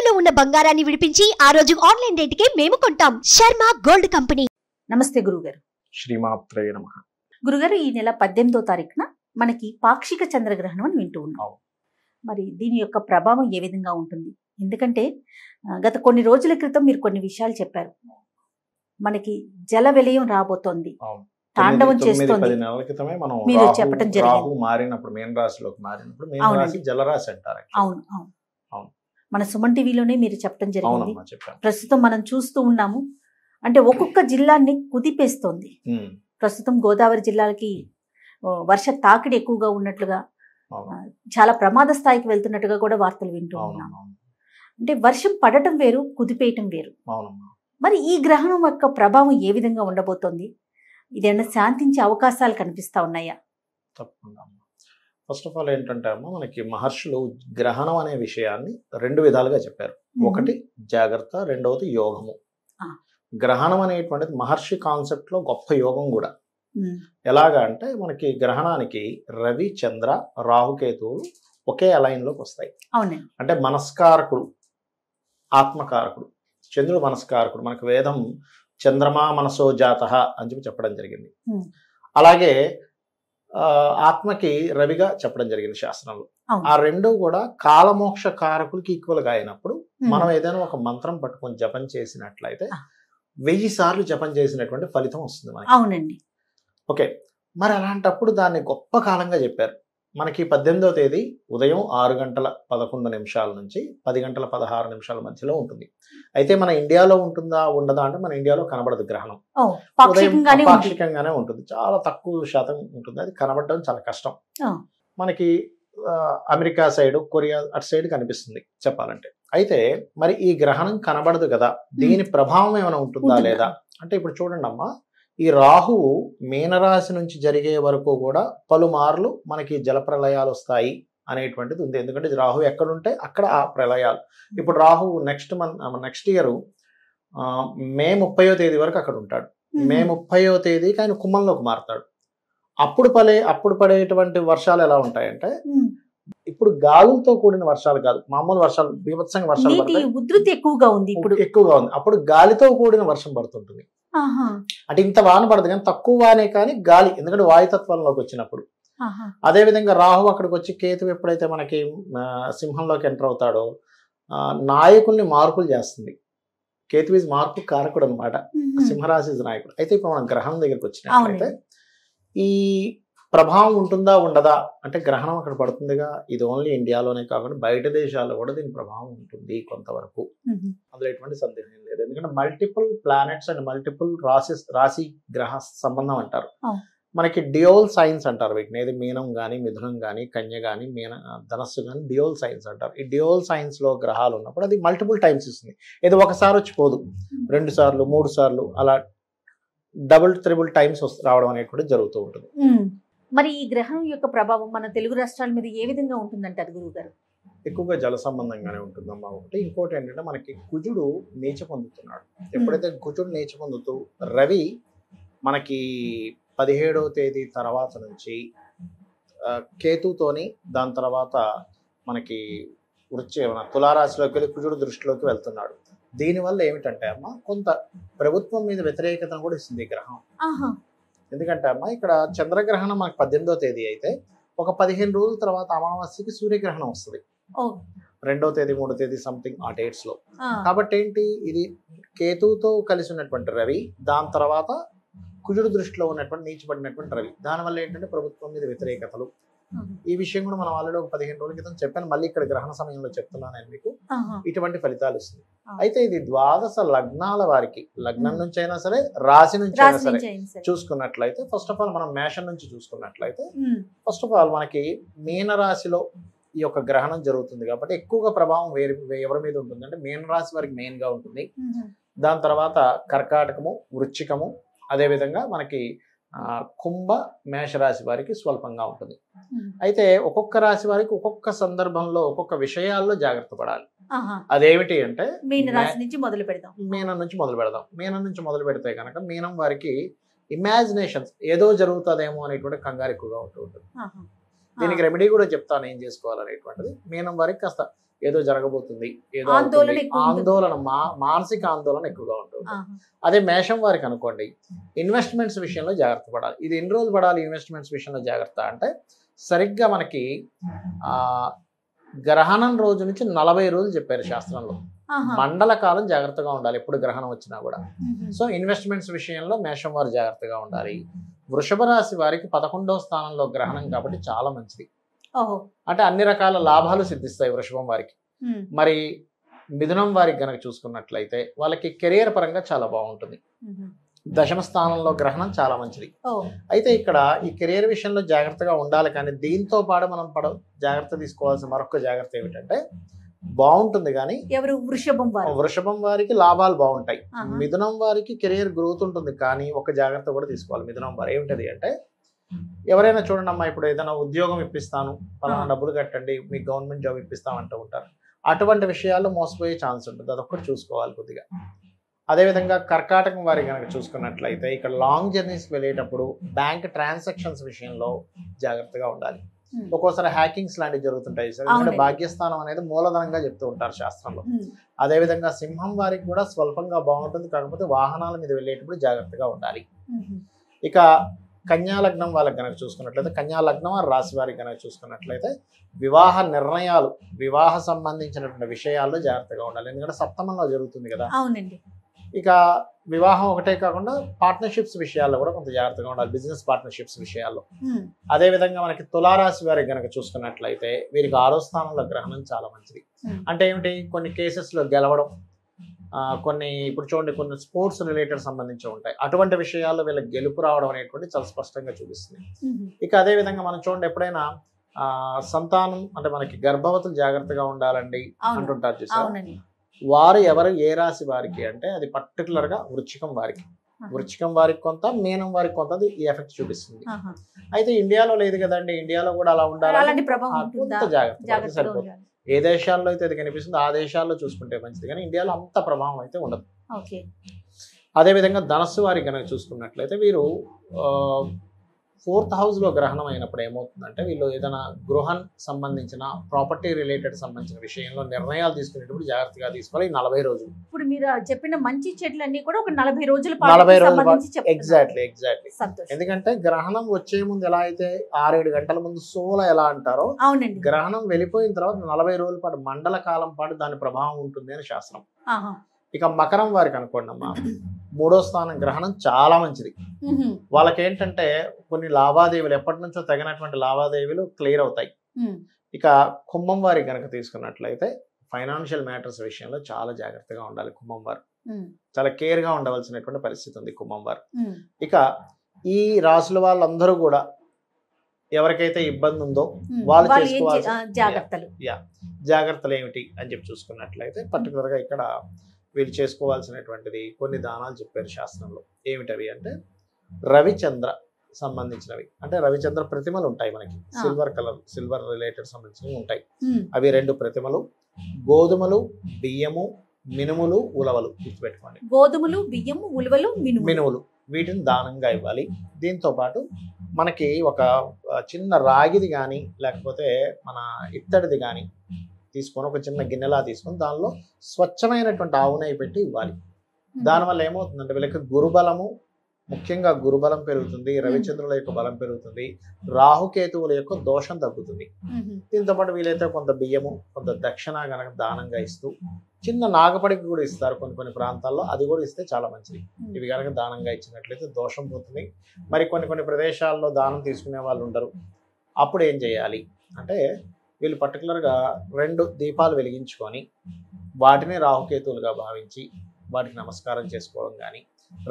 తాకట్టులో ఉన్న బంగారాన్ని విడిపించి ఆ రోజు ఆన్లైన్ రేటుకే మేము కొంటాం. Sharma gold company. నమస్తే గురుగారు. శ్రీమాత్రే నమః. గురుగారు, ఈ నెల 18వ తారీఖున మనకి పాక్షిక చంద్రగ్రహణం అని వింటూ ఉన్నాం. మరి దీని యొక్క ప్రభావం ఏ విధంగా ఉంటుంది? ఎందుకంటే గత కొన్ని రోజుల క్రితం మీరు కొన్ని విషయాలు చెప్పారు. మనకి జల విలయం రాబోతోంది, తాండవం చేస్తోంది. 10 నెలల క్రితమే మనం మీరు చెప్పడం జరిగింది. రాహు మారినప్పుడు మీన రాశిలోకి మారినప్పుడు మీన రాశి జలరాశి అంటారు. అవును అవును అవును. మన సుమన్ టీవీలోనే మీరు చెప్పడం జరిగింది. ప్రస్తుతం మనం చూస్తూ ఉన్నాము. అంటే ఒక్కొక్క జిల్లాని కుదిపేస్తోంది. ప్రస్తుతం గోదావరి జిల్లాలకి వర్ష తాకిడి ఎక్కువగా ఉన్నట్లుగా, చాలా ప్రమాద స్థాయికి వెళ్తున్నట్టుగా కూడా వార్తలు వింటూ ఉన్నాము. అంటే వర్షం పడటం వేరు, కుదిపేయటం వేరు. మరి ఈ గ్రహణం యొక్క ప్రభావం ఏ విధంగా ఉండబోతోంది? ఇదేమన్నా శాంతించే అవకాశాలు కనిపిస్తా ఉన్నాయా? తప్పకుండా. ఫస్ట్ ఆఫ్ ఆల్ ఏంటంటే అమ్మ, మనకి మహర్షులు గ్రహణం అనే విషయాన్ని 2 విధాలుగా చెప్పారు. ఒకటి జాగ్రత్త, రెండవది యోగము. గ్రహణం అనేటువంటిది మహర్షి కాన్సెప్ట్ లో గొప్ప యోగం కూడా. ఎలాగా అంటే మనకి గ్రహణానికి రవి, చంద్ర, రాహుకేతువులు ఒకే అలైన్ లోకి వస్తాయి. అంటే మనస్కారకుడు, ఆత్మకారకుడు. చంద్రుడు మనస్కారకుడు. మనకు వేదం చంద్రమా మనసో జాతః అని చెప్పడం జరిగింది. అలాగే ఆత్మకి రవిగా చెప్పడం జరిగింది శాస్త్రంలో. ఆ రెండు కూడా కాలమోక్ష కారకులకి ఈక్వల్ గా అయినప్పుడు మనం ఏదైనా ఒక మంత్రం పట్టుకొని జపం చేసినట్లయితే 1000 సార్లు జపం చేసినటువంటి ఫలితం వస్తుంది మనకి. అవునండి. ఓకే, మరి అలాంటప్పుడు దాన్ని గొప్ప కాలంగా చెప్పారు. మనకి 18వ తేదీ ఉదయం 6:11 నుంచి 10:16 మధ్యలో ఉంటుంది. అయితే మన ఇండియాలో ఉంటుందా ఉండదా అంటే మన ఇండియాలో కనబడదు గ్రహణం. పాక్షికంగానే ఉంటుంది. చాలా తక్కువ శాతం ఉంటుంది. అది కనబడడం చాలా కష్టం. మనకి అమెరికా సైడ్, కొరియా అటు సైడ్ కనిపిస్తుంది చెప్పాలంటే. అయితే మరి ఈ గ్రహణం కనబడదు కదా, దీని ప్రభావం ఏమైనా ఉంటుందా లేదా అంటే, ఇప్పుడు చూడండి అమ్మా, ఈ రాహువు మీనరాశి నుంచి జరిగే వరకు కూడా పలుమార్లు మనకి జలప్రలయాలు వస్తాయి అనేటువంటిది ఉంది. ఎందుకంటే రాహు ఎక్కడుంటే అక్కడ ఆ ప్రళయాలు. ఇప్పుడు రాహు నెక్స్ట్ ఇయర్ మే 30వ తేదీ వరకు అక్కడ ఉంటాడు. మే 30వ తేదీకి ఆయన కుంభంలోకి మారుతాడు. అప్పుడు పడేటువంటి వర్షాలు ఎలా ఉంటాయంటే, ఇప్పుడు గాలులతో కూడిన వర్షాలు కాదు, మామూలు వర్షాలు, బీభత్సంగా వర్షాలు పడతాయి. ఉధృతి ఎక్కువగా ఉంది. ఎక్కువగా ఉంది. అప్పుడు గాలితో కూడిన వర్షం పడుతుంటుంది. అంటే ఇంత వాన పడదు కానీ తక్కువ వానే కానీ గాలి, ఎందుకంటే వాయుతత్వంలోకి వచ్చినప్పుడు. అదే విధంగా రాహు అక్కడికి వచ్చి, కేతు ఎప్పుడైతే మనకి సింహంలోకి ఎంటర్ అవుతాడో నాయకుల్ని మార్పులు చేస్తుంది. కేతు ఈజ్ మార్పు కారకుడు అనమాట. సింహరాశి నాయకుడు. అయితే ఇప్పుడు మనం గ్రహణం దగ్గరికి వచ్చినట్లయితే ఈ ప్రభావం ఉంటుందా ఉండదా అంటే, గ్రహణం అక్కడ పడుతుందిగా, ఇది ఓన్లీ ఇండియాలోనే కాకుండా బయట దేశాల్లో కూడా దీని ప్రభావం ఉంటుంది కొంతవరకు. అందులో ఎటువంటి సందేహం లేదు. ఎందుకంటే మల్టిపుల్ ప్లానెట్స్ అండ్ మల్టిపుల్ రాశి గ్రహ సంబంధం అంటారు. మనకి డియోల్ సైన్స్ అంటారు వీటిని. ఏది మీనం కానీ, మిథునం కానీ, కన్య కానీ, ధనస్సు కానీ డియోల్ సైన్స్ అంటారు. ఈ డియోల్ సైన్స్ లో గ్రహాలు ఉన్నప్పుడు అది మల్టిపుల్ టైమ్స్ ఇస్తుంది. ఏదో ఒకసారి వచ్చి పోదు, 2 సార్లు 3 సార్లు అలా డబుల్ ట్రిబుల్ టైమ్స్ రావడం అనేటువంటి జరుగుతూ ఉంటుంది. మరి ఈ గ్రహణం యొక్క ప్రభావం మన తెలుగు రాష్ట్రాల మీద ఏ విధంగా ఉంటుందంటారు గురువు గారు? ఎక్కువగా జల సంబంధంగానే ఉంటుందమ్మా ఒకటి. ఇంకోటి ఏంటంటే, మనకి కుజుడు నీచ పొందుతున్నాడు. ఎప్పుడైతే కుజుడు నీచ పొందుతూ, రవి మనకి 17వ తేదీ తర్వాత నుంచి కేతుతోని, దాని తర్వాత మనకి తులారాశిలోకి వెళ్ళి కుజుడు దృష్టిలోకి వెళ్తున్నాడు. దీనివల్ల ఏమిటంటే అమ్మా, కొంత ప్రభుత్వం మీద వ్యతిరేకతను కూడా ఇస్తుంది ఈ గ్రహం. ఎందుకంటే అమ్మా, ఇక్కడ చంద్రగ్రహణం మనకి 18వ తేదీ అయితే ఒక 15 రోజుల తర్వాత అమావాస్యకి సూర్యగ్రహణం వస్తుంది. 2వ తేదీ 3వ తేదీ సంథింగ్ ఆ డేట్స్ లో. కాబట్టి ఏంటి, ఇది కేతువుతో కలిసి ఉన్నటువంటి రవి, దాని తర్వాత కుజుడు దృష్టిలో ఉన్నటువంటి నీచబడినటువంటి రవి. దానివల్ల ఏంటంటే ప్రభుత్వం మీద వ్యతిరేకతలు. ఈ విషయం కూడా మనం ఆల్రెడీ ఒక 15 రోజుల క్రితం చెప్పాను. మళ్ళీ ఇక్కడ గ్రహణ సమయంలో చెప్తున్నాను నేను మీకు. ఇటువంటి ఫలితాలు ఇస్తుంది. అయితే ఇది ద్వాదశ లగ్నాల వారికి, లగ్నం నుంచి అయినా సరే, రాశి నుంచి అయినా సరే చూసుకున్నట్లయితే, ఫస్ట్ ఆఫ్ ఆల్ మనం మేషం నుంచి చూసుకున్నట్లయితే, ఫస్ట్ ఆఫ్ ఆల్ మనకి మీన రాశిలో ఈ యొక్క గ్రహణం జరుగుతుంది కాబట్టి ఎక్కువగా ప్రభావం ఎవరి మీద ఉంటుంది అంటే మీన రాశి వారికి మెయిన్ గా ఉంటుంది. దాని తర్వాత కర్కాటకము, వృశ్చికము, అదేవిధంగా మనకి కుంభ, మేషరాశి వారికి స్వల్పంగా ఉంటుంది. అయితే ఒక్కొక్క రాశి వారికి ఒక్కొక్క సందర్భంలో ఒక్కొక్క విషయాల్లో జాగ్రత్త పడాలి. అదేమిటి అంటే, మీనం నుంచి మొదలు పెడదాం. మీనం నుంచి మొదలు పెడితే కనుక మీనం వారికి ఇమాజినేషన్స్, ఏదో జరుగుతుందేమో అనేటువంటి కంగారు ఎక్కువగా ఉంటూ ఉంటుంది. దీనికి రెమెడీ కూడా చెప్తాను ఏం చేసుకోవాలనేటువంటిది. మీనం వారికి కాస్త ఏదో జరగబోతుంది, ఏదో ఆందోళన మానసిక ఆందోళన ఎక్కువగా ఉంటుంది. అదే మేషం వారికి అనుకోండి, ఇన్వెస్ట్మెంట్స్ విషయంలో జాగ్రత్త పడాలి. ఇది ఎన్ని రోజులు పడాలి ఇన్వెస్ట్మెంట్స్ విషయంలో జాగ్రత్త అంటే, సరిగ్గా మనకి గ్రహణం రోజు నుంచి 40 రోజులు చెప్పారు శాస్త్రంలో. మండల కాలం జాగ్రత్తగా ఉండాలి ఎప్పుడు గ్రహణం వచ్చినా కూడా. సో ఇన్వెస్ట్మెంట్స్ విషయంలో మేషం వారు జాగ్రత్తగా ఉండాలి. వృషభ రాశి వారికి 11వ స్థానంలో గ్రహణం కాబట్టి చాలా మంచిది. అంటే అన్ని రకాల లాభాలు సిద్ధిస్తాయి వృషభం వారికి. మరి మిథునం వారికి గనక చూసుకున్నట్లయితే వాళ్ళకి కెరియర్ పరంగా చాలా బాగుంటుంది. దశమ స్థానంలో గ్రహణం చాలా మంచిది. అయితే ఇక్కడ ఈ కెరియర్ విషయంలో జాగ్రత్తగా ఉండాలి. కానీ దీంతో పాటు మనం జాగ్రత్త తీసుకోవాల్సిన మరొక జాగ్రత్త ఏమిటంటే, బాగుంటుంది కానీ ఎవరు వృషభం వారికి లాభాలు బాగుంటాయి. మిథునం వారికి కెరియర్ గ్రోత్ ఉంటుంది. కానీ ఒక జాగ్రత్త కూడా తీసుకోవాలి మిథునం వారు. ఏమిటది అంటే, ఎవరైనా చూడండి అమ్మా, ఇప్పుడు ఏదైనా ఉద్యోగం ఇప్పిస్తాను, పలానా డబ్బులు కట్టండి, మీకు గవర్నమెంట్ జాబ్ ఇప్పిస్తామంటూ ఉంటారు. అటువంటి విషయాల్లో మోసపోయే ఛాన్స్ ఉంటుంది. అదొక్కటి చూసుకోవాలి కొద్దిగా. అదేవిధంగా కర్కాటకం వారికి కనుక చూసుకున్నట్లయితే, ఇక్కడ లాంగ్ జర్నీస్కి వెళ్ళేటప్పుడు బ్యాంక్ ట్రాన్సాక్షన్స్ విషయంలో జాగ్రత్తగా ఉండాలి. ఒక్కోసారి హ్యాకింగ్స్ లాంటివి జరుగుతుంటాయి సార్. ఎందుకంటే భాగ్యస్థానం అనేది మూలధనంగా చెప్తూ ఉంటారు శాస్త్రంలో. అదేవిధంగా సింహం వారికి కూడా స్వల్పంగా బాగుంటుంది. కాకపోతే వాహనాల మీద వెళ్ళేటప్పుడు జాగ్రత్తగా ఉండాలి. ఇక కన్యా లగ్నం వాళ్ళకి కనుక చూసుకున్నట్లయితే, కన్యా లగ్నం రాశి వారికి కనుక చూసుకున్నట్లయితే, వివాహ నిర్ణయాలు, వివాహ సంబంధించినటువంటి విషయాల్లో జాగ్రత్తగా ఉండాలి. ఎందుకంటే సప్తమంలో జరుగుతుంది కదా. అవునండి. ఇక వివాహం ఒకటే కాకుండా పార్ట్నర్షిప్స్ విషయాల్లో కూడా కొంత జాగ్రత్తగా ఉండాలి, బిజినెస్ పార్ట్నర్షిప్స్ విషయాల్లో. అదేవిధంగా మనకి తులారాశి వారికి కనుక చూసుకున్నట్లయితే, వీరికి 6వ స్థానంలో గ్రహణం చాలా మంచిది. అంటే ఏమిటి, కొన్ని కేసెస్లో గెలవడం, కొన్ని ఇప్పుడు చూడండి కొన్ని స్పోర్ట్స్ రిలేటెడ్ సంబంధించి ఉంటాయి. అటువంటి విషయాల్లో వీళ్ళకి గెలుపు రావడం అనేటువంటి చాలా స్పష్టంగా చూపిస్తుంది. ఇక అదేవిధంగా మనం చూడండి, ఎప్పుడైనా సంతానం అంటే మనకి గర్భవతులు జాగ్రత్తగా ఉండాలండి అంటుంటారు చూసారు. వారు ఎవరు ఏ రాశి వారికి అంటే, అది పర్టికులర్గా వృశ్చికం వారికి. వృశ్చికం వారికి కొంత, మీనం వారికి కొంత ఈ ఎఫెక్ట్ చూపిస్తుంది. అయితే ఇండియాలో లేదు కదండి, ఇండియాలో కూడా అలా ఉండాలి, కొంత జాగ్రత్త సరిపోతుంది. ఏ దేశాల్లో అయితే అది కనిపిస్తుందో ఆ దేశాల్లో చూసుకుంటే మంచిది, కానీ ఇండియాలో అంత ప్రభావం అయితే ఉండదు. అదేవిధంగా ధనస్సు వారికి కనుక చూసుకున్నట్లయితే, వీరు 4th హౌస్లో గ్రహణం అయినప్పుడు ఏమవుతుందంటే, వీళ్ళు ఏదైనా గృహం సంబంధించిన ప్రాపర్టీ రిలేటెడ్ సంబంధించిన విషయంలో నిర్ణయాలు తీసుకునేటప్పుడు జాగ్రత్తగా తీసుకోవాలి. 40 రోజులు. ఇప్పుడు మీరు చెప్పిన మంచి చెట్లన్నీ కూడా ఒక 40 రోజులు ఎగ్జాక్ట్లీ. ఎందుకంటే గ్రహణం వచ్చే ముందు ఎలా అయితే 6-7 గంటల ముందు సోల ఎలా అంటారో, గ్రహణం వెళ్ళిపోయిన తర్వాత 40 రోజుల పాటు, మండల కాలం పాటు దాని ప్రభావం ఉంటుంది అని శాస్త్రం. ఇక మకరం వారికి అనుకోండి అమ్మా, 3వ స్థానం గ్రహణం చాలా మంచిది. వాళ్ళకి ఏంటంటే కొన్ని లావాదేవీలు, ఎప్పటి నుంచో తగినటువంటి లావాదేవీలు క్లియర్ అవుతాయి. ఇక కుంభం వారికి కనుక తీసుకున్నట్లయితే, ఫైనాన్షియల్ మ్యాటర్స్ విషయంలో చాలా జాగ్రత్తగా ఉండాలి కుంభం వారు. చాలా కేర్గా ఉండవలసినటువంటి పరిస్థితి ఉంది కుంభం వారు. ఇక ఈ రాసుల వాళ్ళందరూ కూడా ఎవరికైతే ఇబ్బంది ఉందో వాళ్ళు చేసుకోవాల్సిన జాగ్రత్తలు ఏమిటి అని చెప్పి చూసుకున్నట్లయితే, పర్టికులర్గా ఇక్కడ వీళ్ళు చేసుకోవాల్సినటువంటిది కొన్ని దానాలు చెప్పారు శాస్త్రంలో. ఏమిటవి అంటే, రవిచంద్ర సంబంధించినవి, అంటే రవిచంద్ర ప్రతిమలు ఉంటాయి మనకి, సిల్వర్ రిలేటెడ్ సంబంధించినవి ఉంటాయి. అవి 2 ప్రతిమలు, గోధుమలు, బియ్యము, మినుములు, ఉలవలు గుర్తుపెట్టుకోండి. గోధుమలు, బియ్యము, ఉలవలు, మినుములు, వీటిని దానంగా ఇవ్వాలి. దీంతో పాటు మనకి ఒక చిన్న రాగిది కానీ లేకపోతే మన ఇత్తడిది కానీ తీసుకొని, ఒక చిన్న గిన్నెలా తీసుకొని దానిలో స్వచ్ఛమైనటువంటి ఆవు నెయ్యి పెట్టి ఇవ్వాలి. దానివల్ల ఏమవుతుందంటే వీళ్ళకి గురుబలము, ముఖ్యంగా గురుబలం పెరుగుతుంది, రవిచంద్రుల యొక్క బలం పెరుగుతుంది, రాహుకేతువుల యొక్క దోషం తగ్గుతుంది. దీంతో పాటు వీలైతే కొంత బియ్యము, కొంత దక్షిణ కనుక దానంగా ఇస్తూ, చిన్న నాగపడికి కూడా ఇస్తారు కొన్ని ప్రాంతాల్లో, అది కూడా ఇస్తే చాలా మంచిది. ఇవి కనుక దానంగా ఇచ్చినట్లయితే దోషం పోతుంది. మరి కొన్ని ప్రదేశాల్లో దానం తీసుకునే వాళ్ళు ఉండరు. అప్పుడు ఏం చేయాలి అంటే, వీళ్ళు పర్టికులర్గా 2 దీపాలు వెలిగించుకొని వాటిని రాహుకేతువులుగా భావించి వాటికి నమస్కారం చేసుకోవడం కానీ,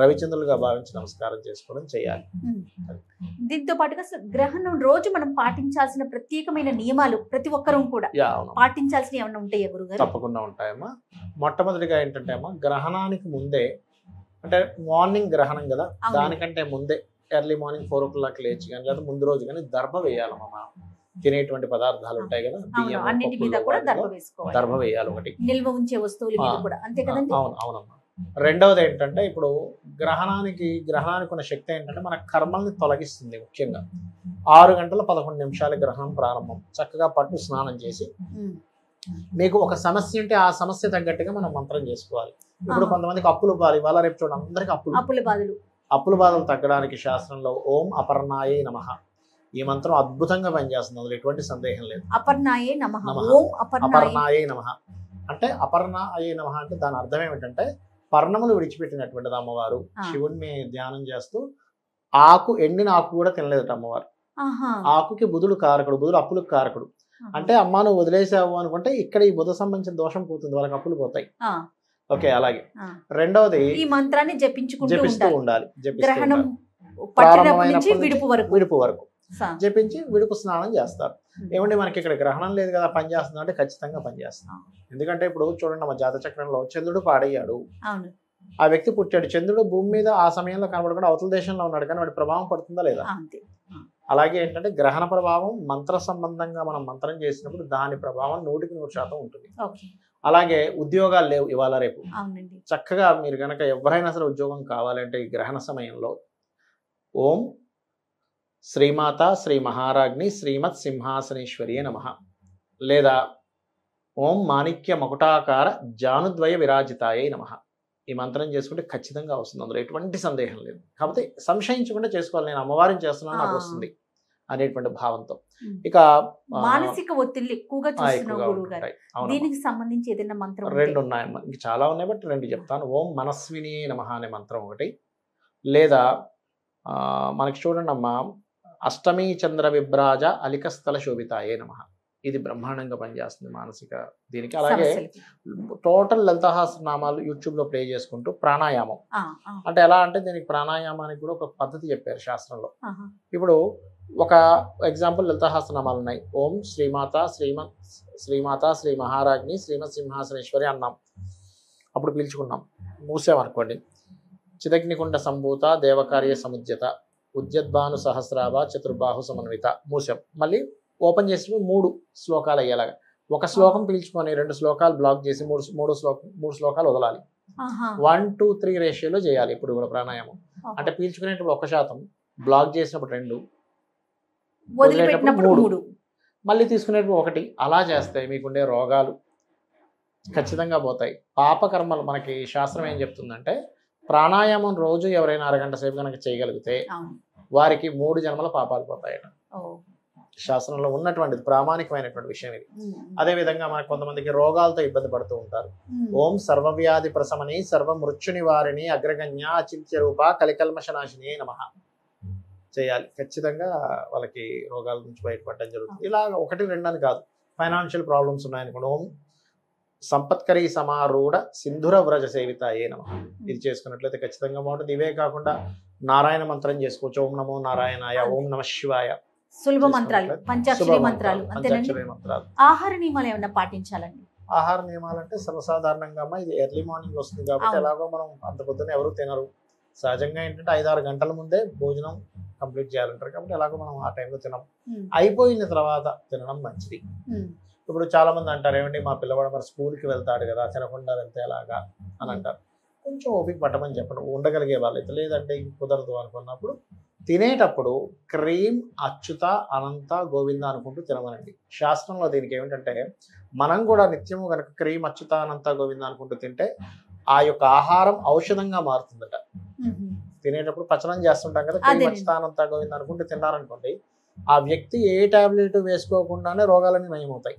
రవిచంద్రులుగా భావించి నమస్కారం చేసుకోవడం చేయాలి. దీంతో పాటుగా గ్రహణం రోజు మనం పాటించాల్సిన ప్రత్యేకమైన నియమాలు ప్రతి ఒక్కరూ కూడా పాటించాల్సిన ఏమైనా ఉంటాయా గురుగారు? తప్పకుండా ఉంటాయమ్మా. మొట్టమొదటిగా ఏంటంటే అమ్మా, గ్రహణానికి ముందే, అంటే మార్నింగ్ గ్రహణం కదా, దానికంటే ముందే ఎర్లీ మార్నింగ్ 4 o'clock లేచి కానీ లేదా ముందు రోజు కానీ దర్భ వేయాలమ్మా. తినేటువంటి పదార్థాలు ఉంటాయి కదా, దర్భ వేయాలి ఒకటి, నిల్వ ఉంచే వస్తువులు కూడా అంతే కదండి. అవునమ్మా. రెండవది ఏంటంటే, ఇప్పుడు గ్రహణానికి ఉన్న శక్తి ఏంటంటే మన కర్మల్ని తొలగిస్తుంది. ముఖ్యంగా 6 గంటల 11 నిమిషాల గ్రహణం ప్రారంభం. చక్కగా పట్టు స్నానం చేసి మీకు ఒక సమస్య ఉంటే ఆ సమస్య తగ్గట్టుగా మనం మంత్రం చేసుకోవాలి. ఇప్పుడు కొంతమందికి అప్పులు బాధ, ఇవాళ రేపు చూడండి అందరికి అప్పుల బాధలు తగ్గడానికి శాస్త్రంలో ఓం అపర్ణాయే నమః ఈ మంత్రం అద్భుతంగా పనిచేస్తుంది, అందులో ఎటువంటి సందేహం లేదు. అపర్ణాయే నమః, అపర్ణాయే నమః అంటే అపర్ణాయే నమః అంటే దాని అర్థం ఏమిటంటే పర్ణములు విడిచిపెట్టినటువంటిది అమ్మవారు. శివుణ్ణి ధ్యానం చేస్తూ ఎండిన ఆకు కూడా తినలేదట అమ్మవారు. ఆకుకి బుధుడు కారకుడు, బుధుడు అప్పులకు కారకుడు. అంటే అమ్మ నువ్వు వదిలేసావు అనుకుంటే ఇక్కడ ఈ బుధ సంబంధించిన దోషం పోతుంది, వాళ్ళకి అప్పులు పోతాయి. ఓకే, అలాగే రెండవది ఈ మంత్రాన్ని జపిస్తూ ఉండాలి. విడుపు వరకు జపించి విడుపు స్నానం చేస్తారు. ఏమంటే మనకి ఇక్కడ గ్రహణం లేదు కదా పని చేస్తుంది అంటే ఖచ్చితంగా పనిచేస్తున్నాం. ఎందుకంటే ఇప్పుడు చూడండి మన జాతక చక్రంలో చంద్రుడు పాడయ్యాడు, ఆ వ్యక్తి పుట్టాడు, చంద్రుడు భూమి మీద ఆ సమయంలో కనబడకుండా అవతల దేశంలో ఉన్నాడు, కానీ వాడి ప్రభావం పడుతుందా లేదా? అలాగే ఏంటంటే గ్రహణ ప్రభావం మంత్ర సంబంధంగా మనం మంత్రం చేసినప్పుడు దాని ప్రభావం 100% ఉంటుంది. అలాగే ఉద్యోగాలు లేవు ఇవాళ రేపు, చక్కగా మీరు కనుక ఎవరైనా సరే ఉద్యోగం కావాలంటే ఈ గ్రహణ సమయంలో ఓం శ్రీమాత శ్రీ మహారాజ్ని శ్రీమత్ సింహాసనేశ్వరియే నమః లేదా ఓం మాణిక్య మకుటాకార జానుద్వయ విరాజితాయే నమః ఈ మంత్రం చేసుకుంటే ఖచ్చితంగా వస్తుంది, అందులో ఎటువంటి సందేహం లేదు. కాకపోతే సంశయించకుండా చేసుకోవాలి, నేను అమ్మవారిని చేస్తున్నాను నాకు వస్తుంది అనేటువంటి భావంతో. ఇక మానసిక ఒత్తిడి ఎక్కువగా దీనికి సంబంధించి ఏదైనా మంత్రం? 2 ఉన్నాయమ్మా, ఇంక చాలా ఉన్నాయి బట్ 2 చెప్తాను. ఓం మనస్విని నమః అనే మంత్రం ఒకటి, లేదా మనకి చూడండి అమ్మా అష్టమీ చంద్ర విభ్రాజ అలికస్థల శోభితాయే నమః ఇది బ్రహ్మాండంగా పనిచేస్తుంది మానసిక దీనికి. అలాగే టోటల్ లలితాసహస్రనామాలు యూట్యూబ్లో ప్లే చేసుకుంటూ ప్రాణాయామం అంటే ఎలా అంటే దీనికి ప్రాణాయామానికి కూడా ఒక పద్ధతి చెప్పారు శాస్త్రంలో. ఇప్పుడు ఒక ఎగ్జాంపుల్ లలితాసహస్రనామాలు ఉన్నాయి. ఓం శ్రీమాత శ్రీ మహారాజ్ని శ్రీమత్ సింహాసనేశ్వరి అన్నాం, అప్పుడు పీల్చుకున్నాం, మూసామనుకోండి. చిదగ్నికుండ సంభూత దేవకార్య సముద్యత ఉద్యద్భాను సహస్రాభ చతుర్బాహు సమన్విత మూసాం. మళ్ళీ ఓపెన్ చేసి 3 శ్లోకాలు అయ్యేలాగా ఒక శ్లోకం పీల్చుకొని 2 శ్లోకాలు బ్లాక్ చేసి 3 శ్లోకాలు వదలాలి. 1:3 రేషియోలో చేయాలి ఇప్పుడు కూడా ప్రాణాయామం. అంటే పీల్చుకునేటప్పుడు 1%, బ్లాక్ చేసినప్పుడు 2, వదిలేటప్పుడు 3, మళ్ళీ తీసుకునేటప్పుడు 1. అలా చేస్తే మీకుండే రోగాలు ఖచ్చితంగా పోతాయి. పాపకర్మలు మనకి శాస్త్రం ఏం చెప్తుందంటే ప్రాణాయామం రోజు ఎవరైనా అరగంట సేపు కనుక చేయగలిగితే వారికి 3 జన్మల పాపాలు పోతాయట. శాస్త్రంలో ఉన్నటువంటిది ప్రామాణికమైనటువంటి విషయం ఇది. అదే విధంగా మనకు కొంతమందికి రోగాలతో ఇబ్బంది పడుతూ ఉంటారు. ఓం సర్వవ్యాధి ప్రశమని సర్వ మృత్యు నివారిణి అగ్రగణ్య అచింత్య రూప కలికల్మషనాశిని నమః చేయాలి. ఖచ్చితంగా వాళ్ళకి రోగాల నుంచి బయటపడడం జరుగుతుంది. ఇలా 1, 2 అని కాదు. ఫైనాన్షియల్ ప్రాబ్లమ్స్ ఉన్నాయనుకోండి ఓం సంపత్కరీ సమారూఢ సింధుర వ్రజ సేవితాయే నమః ఇది చేసుకున్నట్లయితే ఖచ్చితంగా బాగుంటుంది. ఇవే కాకుండా నారాయణ మంత్రం చేసుకోవచ్చు. ఓం నమో నారాయణాయ, ఓం నమః శివాయ, సులభ మంత్రాలు, పంచాక్షరి మంత్రాలు. ఆహార నియమాలు ఏమైనా పాటించాలండి? ఆహార నియమాలు అంటే సర్వసాధారణంగా ఇది ఎర్లీ మార్నింగ్ వస్తుంది కాబట్టి ఎలాగో మనం అంత పొద్దున ఎవరు తినరు. సహజంగా ఏంటంటే 5-6 గంటల ముందే భోజనం కంప్లీట్ చేయాలంటారు కాబట్టి ఎలాగో మనం ఆ టైంలో తినం. అయిపోయిన తర్వాత తినడం మంచిది. ఇప్పుడు చాలా మంది అంటారు ఏమండి మా పిల్లవాడు మరి స్కూల్కి వెళ్తాడు కదా తినకుండా వెళ్తే ఎలాగా అని అంటారు. కొంచెం ఓపిక పట్టమని చెప్పండి ఉండగలిగే వాళ్ళైతే. లేదంటే కుదరదు అనుకున్నప్పుడు తినేటప్పుడు క్రీమ్ అచ్యుత అనంత గోవింద అనుకుంటూ తినమనండి. శాస్త్రంలో దీనికి ఏమిటంటే మనం కూడా నిత్యము కనుక క్రీమ్ అచ్యుత అనంత గోవింద అనుకుంటూ తింటే ఆ యొక్క ఆహారం ఔషధంగా మారుతుందట. తినేటప్పుడు పచనం చేస్తుంటాం కదా, క్రీమ్ అచ్యుత అనంత గోవింద అనుకుంటూ తిన్నారనుకోండి ఆ వ్యక్తి ఏ టాబ్లెట్ వేసుకోకుండానే రోగాలన్నీ నయమవుతాయి.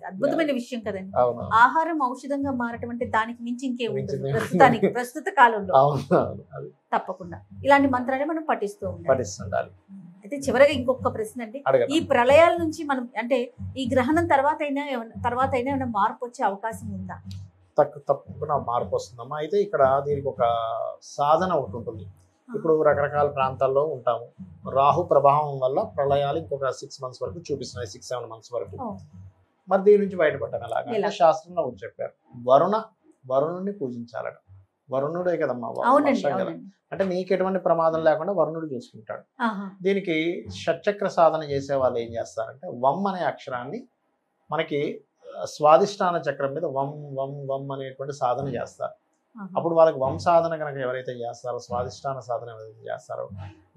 అద్భుతమైన విషయం కదండి. ఆహారం ఔషధంగా మారటం అంటే దానికి మించి ఇంకే ఉంటుంది ప్రస్తుత కాలంలో. తప్పకుండా ఇలాంటి మంత్రాన్ని మనం పఠిస్తుండాలి. అయితే చివరగా ఇంకొక ప్రశ్న అండి, ఈ ప్రళయాల నుంచి మనం అంటే ఈ గ్రహణం తర్వాత అయినా ఏమైనా మార్పు వచ్చే అవకాశం ఉందా? తప్పకుండా మార్పు వస్తుందమ్మా. అయితే ఇక్కడ దీనికి ఒక సాధన ఒకటి ఉంటుంది. ఇప్పుడు రకరకాల ప్రాంతాల్లో ఉంటాము. రాహు ప్రభావం వల్ల ప్రళయాలు ఇంకొక 6 months వరకు చూపిస్తున్నాయి, 6-7 months వరకు. మరి దీని నుంచి బయటపడ్డాం అలాగా శాస్త్రంలో ఒకటి చెప్పారు. వరుణుడిని పూజించాలట. వరుణుడే కదమ్మా వర్షం కదా, అంటే నీకు ఎటువంటి ప్రమాదం లేకుండా వరుణుడు చూసుకుంటాడు. దీనికి షట్చక్ర సాధన చేసే వాళ్ళు ఏం చేస్తారంటే వం అనే అక్షరాన్ని మనకి స్వాదిష్టాన చక్రం మీద వం వం వం అనేటువంటి సాధన చేస్తారు. అప్పుడు వాళ్ళకి వం సాధన కనుక ఎవరైతే చేస్తారో స్వాదిష్టాన సాధన ఎవరైతే చేస్తారో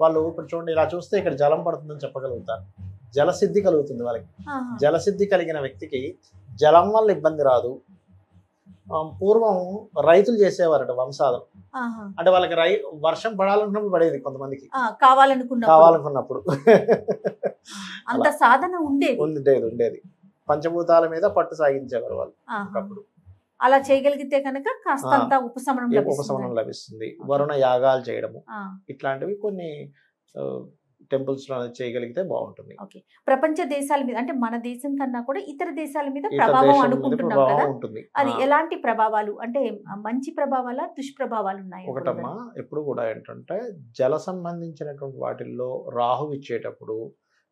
వాళ్ళు ఇప్పుడు చూడండి ఇలా చూస్తే ఇక్కడ జలం పడుతుందని చెప్పగలుగుతారు. జలసిద్ధి కలుగుతుంది వాళ్ళకి. ఆహా. జలసిద్ధి కలిగిన వ్యక్తికి జలం వల్ల ఇబ్బంది రాదు. పూర్వం రైతులు చేసేవారట వంశాలు, ఆహా. అంటే వాళ్ళకి వర్షం పడాలనుకున్నప్పుడు పడేది కొంతమందికి, కావాలనుకున్నప్పుడు అంత అలా. సాధన ఉండేది. ఉండేది. పంచభూతాల మీద పట్టు సాగించేవారు వాళ్ళు ఒకప్పుడు. అలా చేయగలిగితే కనుక కాస్తంత ఉపశమనం లభిస్తుంది. వరుణ యాగాలు చేయడము ఇట్లాంటివి కొన్ని టెంపుల్స్ లో చేయగలిగితే బాగుంటుంది. ఓకే. ప్రపంచ దేశాల మీద అంటే మన దేశం కన్నా కూడా ఇతర దేశాల మీద ప్రభావం అనుకుంటున్నాం కదా, ఉంటుంది. అది ఎలాంటి ప్రభావాలు, అంటే మంచి ప్రభావాల దుష్ప్రభావాలు ఉన్నాయి? ఒకటమ్మా, ఎప్పుడు కూడా ఏంటంటే జల సంబంధించినటువంటి వాటిల్లో రాహు ఇచ్చేటప్పుడు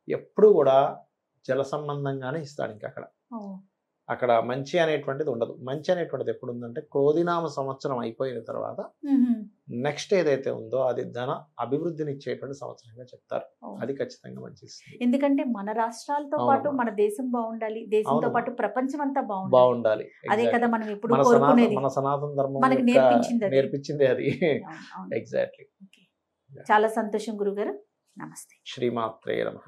ఎప్పుడు కూడా జల సంబంధంగానే ఇస్తాడు. ఇంకా అక్కడ మంచి అనేటువంటిది ఉండదు. మంచి అనేటువంటిది ఎప్పుడు ఉందంటే క్రోధినామ సంవత్సరం అయిపోయిన తర్వాత నెక్స్ట్ ఏదైతే ఉందో అది ధన అభివృద్ధిని ఇచ్చేటువంటి సంవత్సరంగా చెప్తారు. అది ఖచ్చితంగా మంచి. ఎందుకంటే మన రాష్ట్రాలతో పాటు మన దేశం బాగుండాలి, దేశంతో పాటు ప్రపంచం అంతా బాగుండాలి. అదే కదా మనం ఎప్పుడు కోరుకునేది. మన సనాతన ధర్మం మనకి నేర్పించింది అది. ఎగ్జాక్ట్లీ. చాలా సంతోషం గురుగారు. నమస్తే. శ్రీమాత్రే నమః.